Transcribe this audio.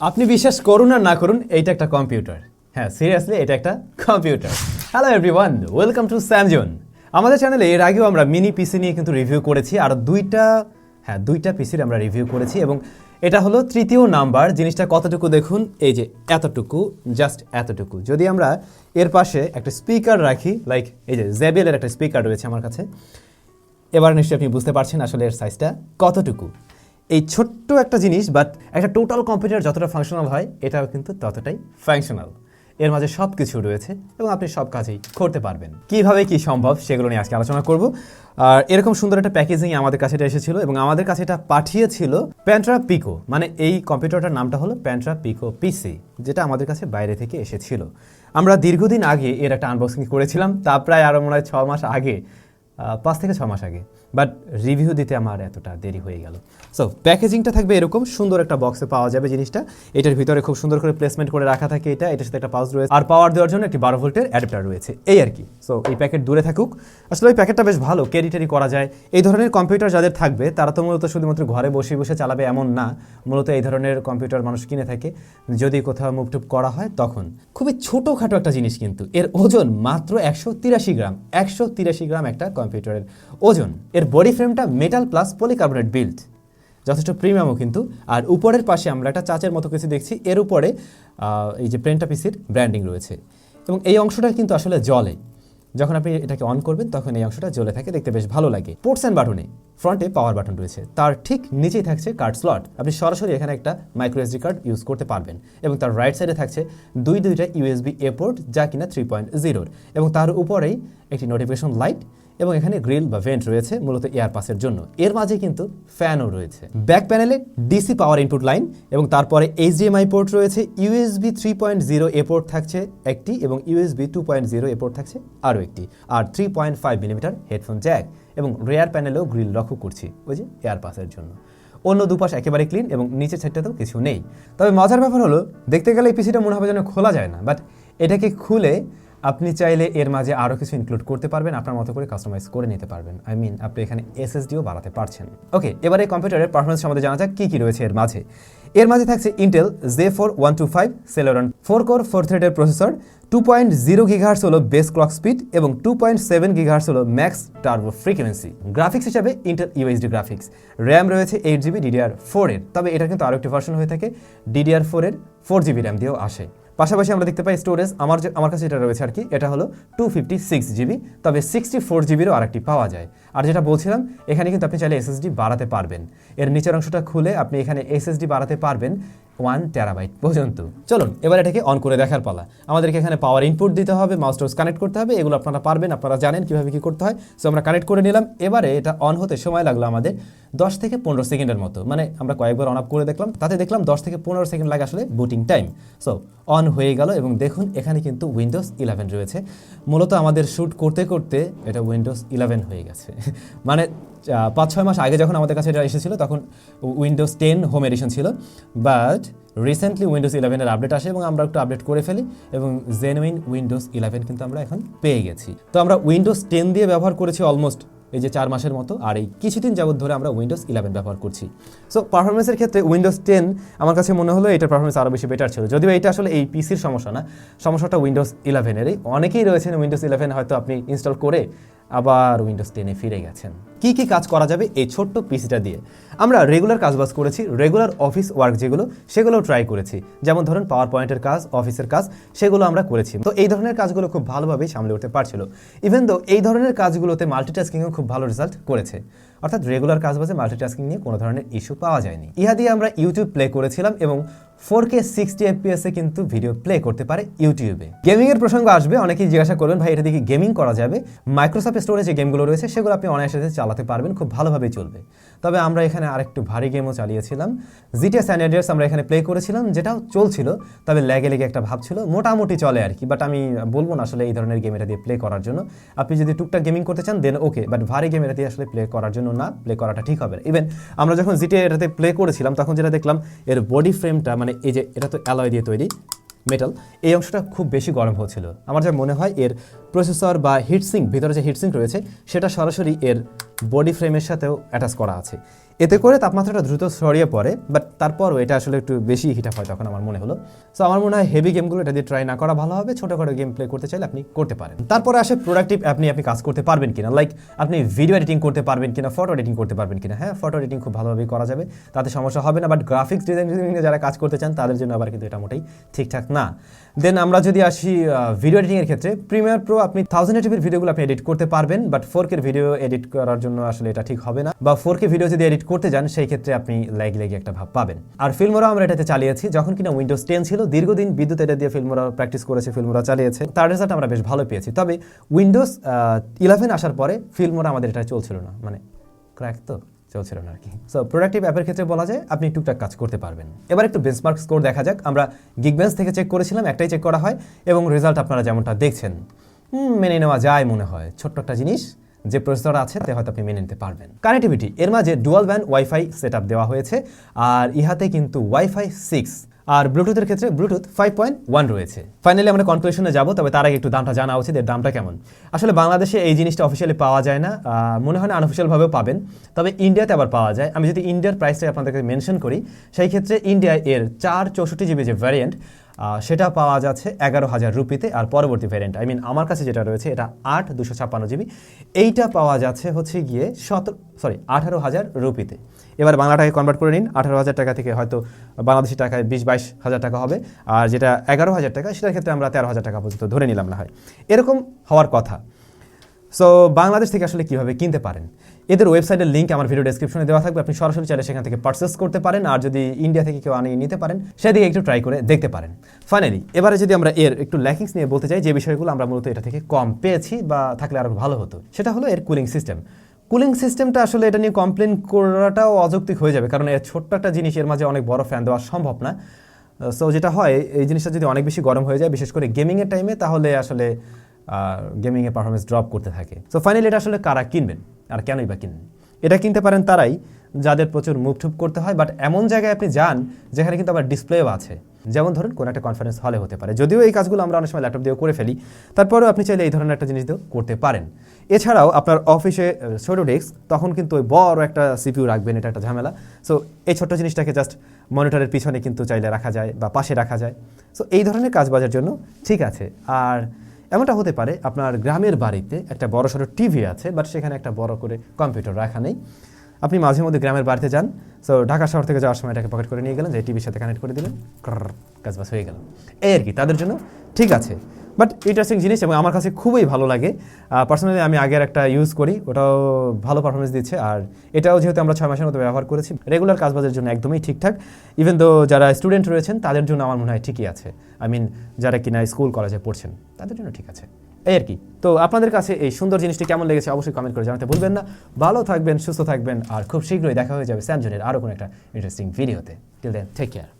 আপনি বিশ্বাস করুন আর না করুন, এইটা একটা কম্পিউটার। হ্যাঁ, সিরিয়াসলি এটা একটা computer. Hello everyone, welcome to SamZone। আমাদের চ্যানেলে এর আগেও আমরা মিনি পিসি নিয়ে কিন্তু রিভিউ করেছি, আর দুইটা পিসির আমরা রিভিউ করেছি, এবং এটা হলো তৃতীয় নাম্বার। জিনিসটা কতটুকু দেখুন, এই যে এতটুকু, জাস্ট এতটুকু। যদি আমরা এর পাশে একটা স্পিকার রাখি, লাইক এই যে জেবিএলের একটা স্পিকার রয়েছে আমার কাছে, এবার নিশ্চয়ই আপনি বুঝতে পারছেন আসলে এর সাইজটা কতটুকু। এই ছোট্ট একটা জিনিস, বাট একটা টোটাল কম্পিউটার যতটা ফাংশনাল হয়, এটাও কিন্তু ততটাই ফাংশনাল। এর মাঝে সব কিছু রয়েছে এবং আপনি সব কাজেই করতে পারবেন। কিভাবে কি সম্ভব সেগুলো নিয়ে আজকে আলোচনা করব। আর এরকম সুন্দর একটা প্যাকেজিং আমাদের কাছে এটা এসেছিল, এবং আমাদের কাছে এটা পাঠিয়েছিল প্যান্ট্রা পিকো। মানে এই কম্পিউটারটার নামটা হলো প্যান্ট্রা পিকো পিসি, যেটা আমাদের কাছে বাইরে থেকে এসেছিল। আমরা দীর্ঘদিন আগে এর একটা আনবক্সিং করেছিলাম, তা প্রায় আরও মনে হয় 6 মাস আগে, 5 থেকে 6 মাস আগে, বাট রিভিউ দিতে আমার এতটা দেরি হয়ে গেল। সো প্যাকেজিংটা থাকবে এরকম, সুন্দর একটা বক্সে পাওয়া যাবে জিনিসটা। এটার ভিতরে খুব সুন্দর করে প্লেসমেন্ট করে রাখা থাকে, এটার সাথে একটা পাউচ রয়েছে, আর পাওয়ার দেওয়ার জন্য একটি 12 ভোল্টের অ্যাডাপ্টার রয়েছে, এই আর কি। সো এই প্যাকেট দূরে থাকুক। আসলে ওই প্যাকেটটা বেশ ভালো, ক্যারি করা যায়। এই ধরনের কম্পিউটার যাদের থাকবে তারা তো মূলত শুধুমাত্র ঘরে বসে বসে চালাবে এমন না, মূলত এই ধরনের কম্পিউটার মানুষ কিনে থাকে যদি কোথাও মুভটুপ করা হয় তখন। খুবই ছোটোখাটো একটা জিনিস, কিন্তু এর ওজন মাত্র 183 গ্রাম। 183 গ্রাম একটা কম্পিউটারের ওজন। এর বডি ফ্রেমটা মেটাল প্লাস পলিকার্বনেট বিল্ড, যথেষ্ট প্রিমিয়ামও কিন্তু। আর উপরের পাশে আমরা একটা চাচের মতো কিছু দেখছি, এর উপরে এই যে প্যান্ট্রা পিসির ব্র্যান্ডিং রয়েছে, এবং এই অংশটা কিন্তু আসলে জ্বলে। যখন আপনি এটাকে অন করবেন তখন এই অংশটা জ্বলে থাকে, দেখতে বেশ ভালো লাগে। পোর্টস অ্যান্ড বাটনে ফ্রন্টে পাওয়ার বাটন রয়েছে, তার ঠিক নিচেই থাকছে কার্ড স্লট। আপনি সরাসরি এখানে একটা মাইক্রো এসডি কার্ড ইউজ করতে পারবেন, এবং তার রাইট সাইডে থাকছে দুইটা USB A পোর্ট, যা কিনা 3.0, এবং তার উপরেই একটি নোটিফিকেশন লাইট, এবং এখানে গ্রিল বা ভেন্ট রয়েছে মূলত এয়ার পাসের জন্য। এর মাঝে কিন্তু ফ্যানও রয়েছে। ব্যাক প্যানেলে ডিসি পাওয়ার ইনপুট লাইন, এবং তারপরে HDMI পোর্ট রয়েছে। USB 3.0 A পোর্ট থাকছে একটি, এবং USB 2.0 A পোর্ট থাকছে আরও একটি, আর 3.5 মিলিমিটার হেডফোন জ্যাক, এবং রেয়ার প্যানেলেও গ্রিল লক্ষ্য করছি, ওই যে এয়ার পাসের জন্য। অন্য দুপাশ একেবারে ক্লিন, এবং নিচের সাইডটাতেও কিছু নেই। তবে মজার ব্যাপার হলো, দেখতে গেলে এই পিসিটা মনে হবে যেন খোলা যায় না, বাট এটাকে খুলে আপনি চাইলে এর মাঝে আরও কিছু ইনক্লুড করতে পারবেন, আপনার মতো করে কাস্টমাইজ করে নিতে পারবেন। আপনি এখানে SSDও বাড়াতে পারছেন। ওকে, এবারে কম্পিউটারের পারফরমেন্স সম্বন্ধে জানা যাক কী রয়েছে এর মাঝে। এর মাঝে থাকছে ইন্টেল J4 125 Celeron 4 কোর 4 থ্রেডের প্রসেসর, 2.0 GHz হলো বেস ক্লক স্পিড, এবং 2.7 GHz হলো ম্যাক্স টার্বো ফ্রিকোয়েন্সি। গ্রাফিক্স হিসাবে ইন্টেল UHD গ্রাফিক্স। র্যাম রয়েছে 8GB DDR4 এর, তবে এটা কিন্তু আরও একটি ভার্সন হয়ে থাকে DDR4 এর 4GB র্যাম দিয়েও আসে। পাশাপাশি আমরা দেখতে পাই স্টোরেজ, আমার কাছে এটা রয়েছে আর কি, এটা হলো 256GB, তবে 64GBরও আরেকটি পাওয়া যায়। আর যেটা বলছিলাম, এখানে কিন্তু আপনি চাইলে SSD বাড়াতে পারবেন। এর নিচের অংশটা খুলে আপনি এখানে SSD বাড়াতে পারবেন 1 টেরাবাইট পর্যন্ত। চলুন এবার এটাকে অন করে দেখার পালা। আমাদেরকে এখানে পাওয়ার ইনপুট দিতে হবে, মাউস টাউস কানেক্ট করতে হবে, এগুলো আপনারা পারবেন, আপনারা জানেন কীভাবে কী করতে হয়। সো আমরা কানেক্ট করে নিলাম। এবারে এটা অন হতে সময় লাগলো আমাদের 10 থেকে 15 সেকেন্ডের মতো। মানে আমরা কয়েকবার অন আপ করে দেখলাম, তাতে দেখলাম 10 থেকে 15 সেকেন্ড লাগে আসলে বুটিং টাইম। সো অন হয়ে গেল, এবং দেখুন এখানে কিন্তু উইন্ডোজ 11 রয়েছে। মূলত আমাদের শ্যুট করতে করতে এটা উইন্ডোজ 11 হয়ে গেছে। মানে 5-6 মাস আগে যখন আমাদের কাছে এটা এসেছিল তখন উইন্ডোজ 10 হোম এডিশন ছিল, বাট রিসেন্টলি উইন্ডোজ 11 আপডেট আসে, এবং আমরা একটু আপডেট করে ফেলি, এবং জেনুইন উইন্ডোজ 11 কিন্তু আমরা এখন পেয়ে গেছি। তো আমরা উইন্ডোজ 10 দিয়ে ব্যবহার করেছি অলমোস্ট এই যে 4 মাসের মতো, আর এই কিছুদিন যাবত ধরে আমরা উইন্ডোজ 11 ব্যবহার করছি। সো পারফরমেন্সের ক্ষেত্রে উইন্ডোজ 10 আমার কাছে মনে হলো এটার পারফরমেন্স আরও বেশি বেটার ছিল, যদিও এটা আসলে এই পিসির সমস্যা না, সমস্যাটা উইন্ডোজ 11-এরই। অনেকেই রয়েছেন উইন্ডোজ 11 হয়তো আপনি ইনস্টল করে আবার উইন্ডোজ 10-এ ফিরে গেছেন। কি কি কাজ করা যাবে এই ছোট্ট পিসিটা দিয়ে? আমরা রেগুলার কাজবাজ করেছি, রেগুলার অফিস ওয়ার্ক সেগুলো ট্রাই করেছি। যেমন ধরুন পাওয়ার পয়েন্টের কাজ, অফিসের কাজ, সেগুলো আমরা করেছি। তো এই ধরনের কাজগুলো খুব ভালোভাবেই সামলে উঠতে পারছিল। ইভেন দো এই ধরনের কাজগুলোতে মাল্টিটাস্কিংও খুব ভালো রেজাল্ট করেছে, অর্থাৎ রেগুলার কাজবাজে মাল্টিটাস্কিং নিয়ে কোনো ধরনের ইস্যু পাওয়া যায়নি। ইহা দিয়ে আমরা ইউটিউব প্লে করেছিলাম, এবং 4K 60 FPS-এ কিন্তু ভিডিও প্লে করতে পারে ইউটিউবে। গেমিংয়ের প্রসঙ্গ আসবে, অনেকেই জিজ্ঞাসা করবেন ভাই এটা দিয়ে গেমিং করা যাবে? মাইক্রোসফট স্টোরে যে গেমগুলো রয়েছে সেগুলো আপনি অনায়াসে চালাতে পারবেন, খুব ভালোভাবেই চলবে। তবে আমরা এখানে আরেকটু ভারী গেমও চালিয়েছিলাম। GTA San Andreas আমরা এখানে প্লে করেছিলাম, যেটাও চলছিল, তবে লেগে একটা ভাব ছিল। মোটামুটি চলে আর কি, বাট আমি বলবো না আসলে এই ধরনের গেম এটা দিয়ে প্লে করার জন্য। আপনি যদি টুকটাক গেমিং করতে চান দেন ওকে, বাট ভারী গেম এটা দিয়ে আসলে প্লে করার জন্য না, প্লে করাটা ঠিক হবে। ইভেন আমরা যখন GTA এটাতে প্লে করেছিলাম তখন যেটা দেখলাম, এর বডি ফ্রেমটা, মানে এই যে এটা তো অ্যালয় দিয়ে তৈরি মেটাল, এই অংশটা খুব বেশি গরম হচ্ছিল। আমার যা মনে হয় এর প্রসেসর বা হিটসিঙ্ক, ভিতরে যে হিটসিঙ্ক রয়েছে সেটা সরাসরি এর বডি ফ্রেমের সাথেও অ্যাটাচ করা আছে। এতে করে তাপমাত্রাটা দ্রুত ছড়িয়ে পড়ে, বাট তারপরও এটা আসলে একটু বেশি হিট আপ হয় তখন আমার মনে হলো। সো আমার মনে হয় হেভি গেমগুলো এটা দিয়ে ট্রাই না করা ভালো হবে, ছোটোখাটো গেম প্লে করতে চাইলে আপনি করতে পারেন। তারপরে আসে প্রোডাক্টিভ অ্যাপ নিয়ে আপনি কাজ করতে পারবেন কিনা, লাইক আপনি ভিডিও এডিটিং করতে পারবেন কিনা, ফটো এডিটিং করতে পারবেন কিনা। হ্যাঁ, ফটো এডিটিং খুব ভালোভাবেই করা যাবে, তাতে সমস্যা হবে না, বাট গ্রাফিক্স ডিজাইনিংয়ে যারা কাজ করতে চান তাদের জন্য আবার কিন্তু এটা মোটেই ঠিকঠাক না। দেন আমরা যদি আসি ভিডিও এডিটিংয়ের ক্ষেত্রে, প্রিমিয়ার প্রো আপনি 1080p ভিডিওগুলো আপনি এডিট করতে পারবেন, বাট 4K ভিডিও এডিট করার জন্য আসলে এটা ঠিক হবে না, বা 4K ভিডিও যদি এডিট করতে যান সেই ক্ষেত্রে আপনি লেগে একটা ভাব পাবেন। আর ফিল্মোরা আমরা এটাতে চালিয়েছি যখন কিনা উইন্ডোজ 10 ছিল, দীর্ঘদিন বিদ্যুৎ এটা দিয়ে ফিল্মোরা প্র্যাকটিস করেছে, ফিল্মোরা চালিয়েছে, তার রেজাল্ট আমরা বেশ ভালো পেয়েছি। তবে উইন্ডোজ 11 আসার পরে ফিল্মোরা আমাদের এটা চলছিল না, মানে ক্র্যাক তো চলছিল না আর কি। সো প্রোডাক্টিভ অ্যাপের ক্ষেত্রে বলা যায় আপনি টুকটাক কাজ করতে পারবেন। এবার একটু বেঞ্চমার্ক স্কোর দেখা যাক। আমরা গিগবেঞ্চ থেকে চেক করেছিলাম, একটাই চেক করা হয় এবং রেজাল্ট আপনারা যেমনটা দেখছেন মেনে নেওয়া যায় মনে হয়। ছোট্ট একটা জিনিস, যে প্রসেসর আছে তাতে হয়তো আপনি মেনে নিতে পারবেন। কানেক্টিভিটি, এর মাঝে ডুয়াল ব্যান্ড ওয়াইফাই সেট দেওয়া হয়েছে, আর ইহাতে কিন্তু ওয়াইফাই 6 আর ব্লুটুথের ক্ষেত্রে ব্লুটুথ 5.1 রয়েছে। ফাইনালি আমরা কনক্লুশনে যাব, তবে তার আগে একটু দামটা জানা উচিত, এর দামটা কেমন। আসলে বাংলাদেশে এই জিনিসটা অফিসিয়ালি পাওয়া যায় না, মনে হয় না আনঅফিসিয়ালভাবেও পাবেন, তবে ইন্ডিয়াতে আবার পাওয়া যায়। আমি যদি ইন্ডিয়ার প্রাইসটা আপনাদেরকে মেনশন করি, সেই ক্ষেত্রে ইন্ডিয়ায় এর 464GB যে ভ্যারিয়েন্ট সেটা পাওয়া যাচ্ছে 11,000 রুপিতে, আর পরবর্তী ভ্যারিয়েন্ট আমার কাছে যেটা রয়েছে এটা 8,256GB, এইটা পাওয়া যাচ্ছে হচ্ছে গিয়ে 18,000 রুপিতে। এবার বাংলাটাকে কনভার্ট করে নিন, 18,000 টাকা থেকে হয়তো বাংলাদেশি টাকায় 20-22,000 টাকা হবে, আর যেটা 11,000 টাকা সেটার ক্ষেত্রে আমরা 13,000 টাকা পর্যন্ত ধরে নিলাম না হয়, এরকম হওয়ার কথা। সো বাংলাদেশ থেকে আসলে কীভাবে কিনতে পারেন, এদের ওয়েবসাইটের লিঙ্ক আমার ভিডিও ডেসক্রিপশনে দেওয়া থাকবে, আপনি সরাসরি চাইলে সেখান থেকে পারচেস করতে পারেন, আর যদি ইন্ডিয়া থেকে কেউ আনিয়ে নিতে পারেন সেদিকে একটু ট্রাই করে দেখতে পারেন। ফাইনালি এবারে যদি আমরা এর একটু ল্যাকিংস নিয়ে বলতে চাই, যে বিষয়গুলো আমরা মূলত এটা থেকে কম পেয়েছি বা থাকলে আরও ভালো হতো, সেটা হলো এর কুলিং সিস্টেম। কুলিং সিস্টেমটা আসলে এটা নিয়ে কমপ্লেন করাটাও অযৌক্তিক হয়ে যাবে, কারণ এর ছোট্ট একটা জিনিস, এর মাঝে অনেক বড় ফ্যান দেওয়া সম্ভব না। সো যেটা হয়, এই জিনিসটা যদি অনেক বেশি গরম হয়ে যায়, বিশেষ করে গেমিংয়ের টাইমে, তাহলে আসলে গেমিংয়ের পারফরমেন্স ড্রপ করতে থাকে। সো ফাইনালি এটা আসলে কারা কিনবেন আর কেনই বা কিনবেন? এটা কিনতে পারেন তারাই যাদের প্রচুর মুভ টুপ করতে হয়, বাট এমন জায়গায় আপনি যান যেখানে কিন্তু আবার ডিসপ্লেও আছে, যেমন ধরুন কোনো একটা কনফারেন্স হলে হতে পারে। যদিও এই কাজগুলো আমরা অনেক সময় ল্যাপটপ দিয়েও করে ফেলি, তারপরেও আপনি চাইলে এই ধরনের একটা জিনিস দিয়েও করতে পারেন। এছাড়াও আপনার অফিসে ছোটো ডেস্ক, তখন কিন্তু ওই বড় একটা সিপিইউ রাখবেন, এটা একটা ঝামেলা। সো এই ছোট্ট জিনিসটাকে জাস্ট মনিটরের পিছনে কিন্তু চাইলে রাখা যায় বা পাশে রাখা যায়। সো এই ধরনের কাজবাজের জন্য ঠিক আছে। আর এমনটা হতে পারে আপনার গ্রামের বাড়িতে একটা বড় সড়ো টিভি আছে, বাট সেখানে একটা বড় করে কম্পিউটার রাখা নেই। আপনি মাঝে মধ্যে গ্রামের বাড়িতে যান, সো ঢাকা শহর থেকে যাওয়ার সময় এটাকে পকেট করে নিয়ে গেলেন, যে টিভির সাথে কানেক্ট করে দিলেন, কাজবাজ হয়ে গেল। এই আর কি, তাদের জন্য ঠিক আছে। বাট ইন্টারেস্টিং জিনিস এবং আমার কাছে খুবই ভালো লাগে। পার্সোনালি আমি আগের একটা ইউজ করি, ওটাও ভালো পারফরমেন্স দিচ্ছে, আর এটাও যেহেতু আমরা 6 মাসের মতো ব্যবহার করেছি, রেগুলার কাজবাজের জন্য একদমই ঠিকঠাক। ইভেন দো যারা স্টুডেন্ট রয়েছেন তাদের জন্য আমার মনে হয় ঠিকই আছে। যারা কিনা স্কুল কলেজে পড়ছেন তাদের জন্য ঠিক আছে, এই আর কি। তো আপনাদের কাছে এই সুন্দর জিনিসটি কেমন লেগেছে অবশ্যই কমেন্ট করে জানাতে ভুলবেন না। ভালো থাকবেন, সুস্থ থাকবেন, আর খুব শীঘ্রই দেখা হয়ে যাবে স্যামজনের আরও কোনো একটা ইন্টারেস্টিং ভিডিওতে। Till then, take care.